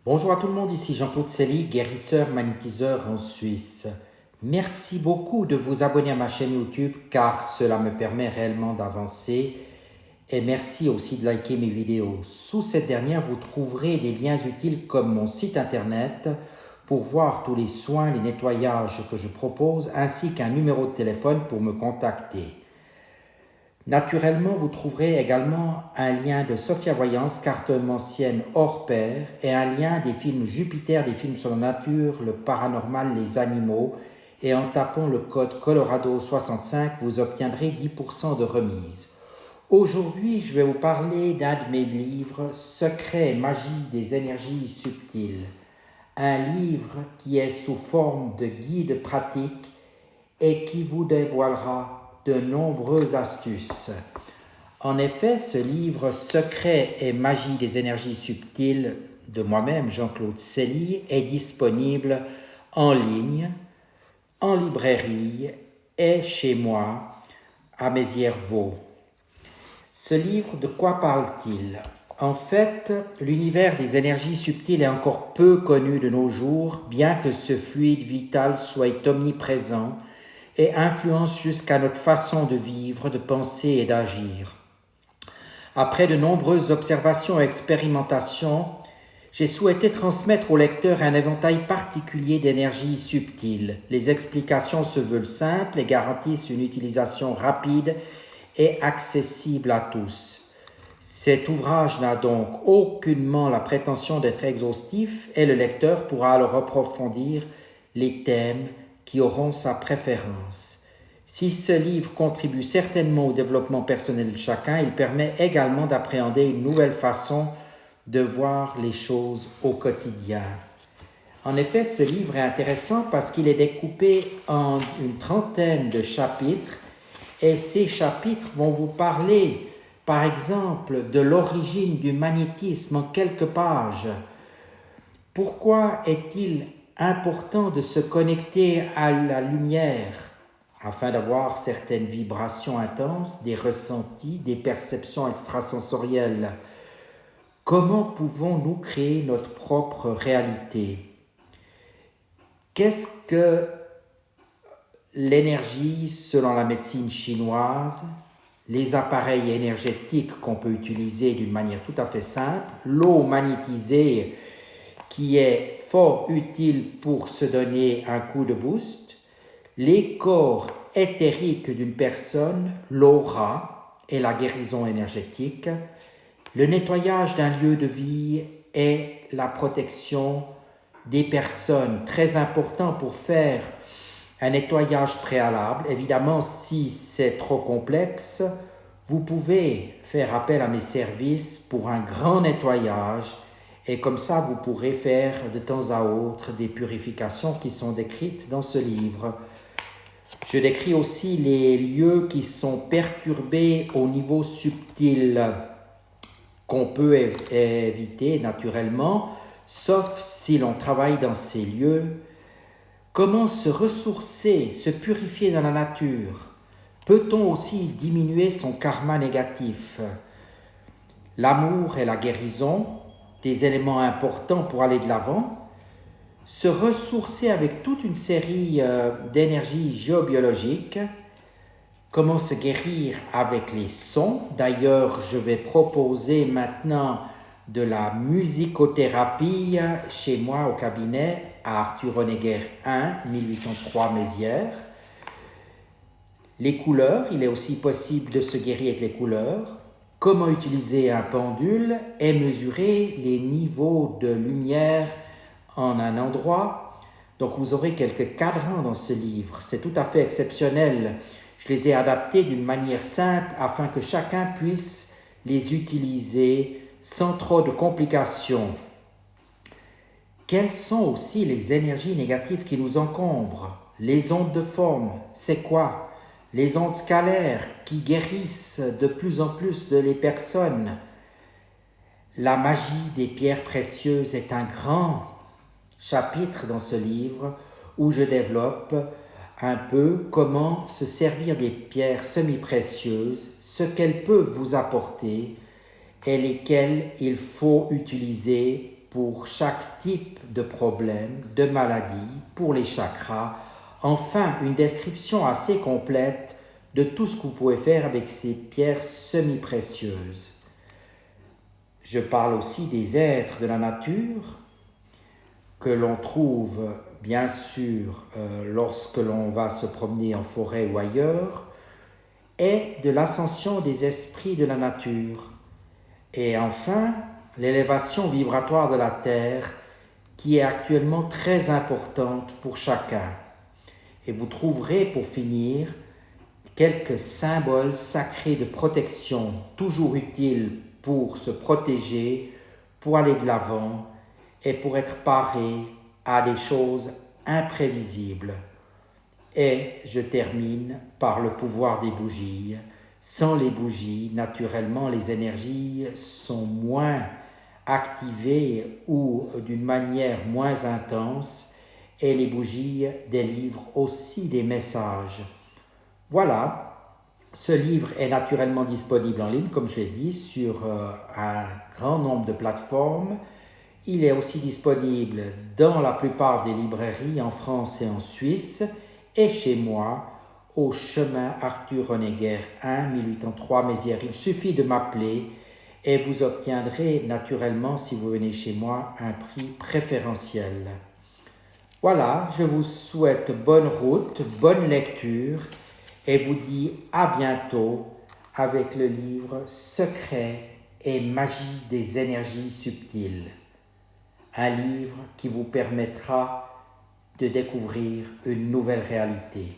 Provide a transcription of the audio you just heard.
Bonjour à tout le monde, ici Jean-Claude Selly, guérisseur magnétiseur en Suisse. Merci beaucoup de vous abonner à ma chaîne YouTube car cela me permet réellement d'avancer et merci aussi de liker mes vidéos. Sous cette dernière, vous trouverez des liens utiles comme mon site internet pour voir tous les soins, les nettoyages que je propose ainsi qu'un numéro de téléphone pour me contacter. Naturellement, vous trouverez également un lien de Sophia Voyance, carte mancienne hors pair, et un lien des films Jupiter, des films sur la nature, le paranormal, les animaux. Et en tapant le code Colorado 65, vous obtiendrez 10% de remise. Aujourd'hui, je vais vous parler d'un de mes livres, Secrets et magie des énergies subtiles. Un livre qui est sous forme de guide pratique et qui vous dévoilera de nombreuses astuces. En effet, ce livre Secrets et magie des énergies subtiles de moi-même, Jean-Claude Selly, est disponible en ligne, en librairie et chez moi, à Mézières-Vaux. Ce livre, de quoi parle-t-il? En fait, l'univers des énergies subtiles est encore peu connu de nos jours, bien que ce fluide vital soit omniprésent et influence jusqu'à notre façon de vivre, de penser et d'agir. Après de nombreuses observations et expérimentations, j'ai souhaité transmettre au lecteur un éventail particulier d'énergies subtiles. Les explications se veulent simples et garantissent une utilisation rapide et accessible à tous. Cet ouvrage n'a donc aucunement la prétention d'être exhaustif et le lecteur pourra alors approfondir les thèmes qui auront sa préférence. Si ce livre contribue certainement au développement personnel de chacun, il permet également d'appréhender une nouvelle façon de voir les choses au quotidien. En effet, ce livre est intéressant parce qu'il est découpé en une trentaine de chapitres et ces chapitres vont vous parler, par exemple, de l'origine du magnétisme en quelques pages. Pourquoi est-il important de se connecter à la lumière afin d'avoir certaines vibrations intenses, des ressentis, des perceptions extrasensorielles? Comment pouvons-nous créer notre propre réalité? Qu'est-ce que l'énergie selon la médecine chinoise, les appareils énergétiques qu'on peut utiliser d'une manière tout à fait simple, l'eau magnétisée qui est fort utile pour se donner un coup de boost, les corps éthériques d'une personne, l'aura et la guérison énergétique, le nettoyage d'un lieu de vie et la protection des personnes, très important pour faire un nettoyage préalable. Évidemment, si c'est trop complexe, vous pouvez faire appel à mes services pour un grand nettoyage et comme ça, vous pourrez faire de temps à autre des purifications qui sont décrites dans ce livre. Je décris aussi les lieux qui sont perturbés au niveau subtil qu'on peut éviter naturellement, sauf si l'on travaille dans ces lieux. Comment se ressourcer, se purifier dans la nature? Peut-on aussi diminuer son karma négatif? L'amour et la guérison, des éléments importants pour aller de l'avant. Se ressourcer avec toute une série d'énergies géobiologiques. Comment se guérir avec les sons? D'ailleurs, je vais proposer maintenant de la musicothérapie chez moi au cabinet à Arthur Honegger 1, 1803 Mézières. Les couleurs, il est aussi possible de se guérir avec les couleurs. Comment utiliser un pendule et mesurer les niveaux de lumière en un endroit. Donc vous aurez quelques cadrans dans ce livre, c'est tout à fait exceptionnel. Je les ai adaptés d'une manière simple afin que chacun puisse les utiliser sans trop de complications. Quelles sont aussi les énergies négatives qui nous encombrent? Les ondes de forme, c'est quoi? Les ondes scalaires qui guérissent de plus en plus de les personnes. La magie des pierres précieuses est un grand chapitre dans ce livre où je développe un peu comment se servir des pierres semi-précieuses, ce qu'elles peuvent vous apporter et lesquelles il faut utiliser pour chaque type de problème, de maladie, pour les chakras. Enfin, une description assez complète de tout ce que vous pouvez faire avec ces pierres semi-précieuses. Je parle aussi des êtres de la nature que l'on trouve bien sûr lorsque l'on va se promener en forêt ou ailleurs, et de l'ascension des esprits de la nature. Et enfin, l'élévation vibratoire de la Terre qui est actuellement très importante pour chacun. Et vous trouverez pour finir quelques symboles sacrés de protection, toujours utiles pour se protéger, pour aller de l'avant et pour être paré à des choses imprévisibles. Et je termine par le pouvoir des bougies. Sans les bougies, naturellement, les énergies sont moins activées ou d'une manière moins intense, et les bougies délivrent aussi des messages. Voilà, ce livre est naturellement disponible en ligne, comme je l'ai dit, sur un grand nombre de plateformes. Il est aussi disponible dans la plupart des librairies en France et en Suisse, et chez moi, au chemin Arthur Honegger 1, 1803 Mézières. Il suffit de m'appeler et vous obtiendrez naturellement, si vous venez chez moi, un prix préférentiel. Voilà, je vous souhaite bonne route, bonne lecture et vous dis à bientôt avec le livre Secrets et magie des énergies subtiles. Un livre qui vous permettra de découvrir une nouvelle réalité.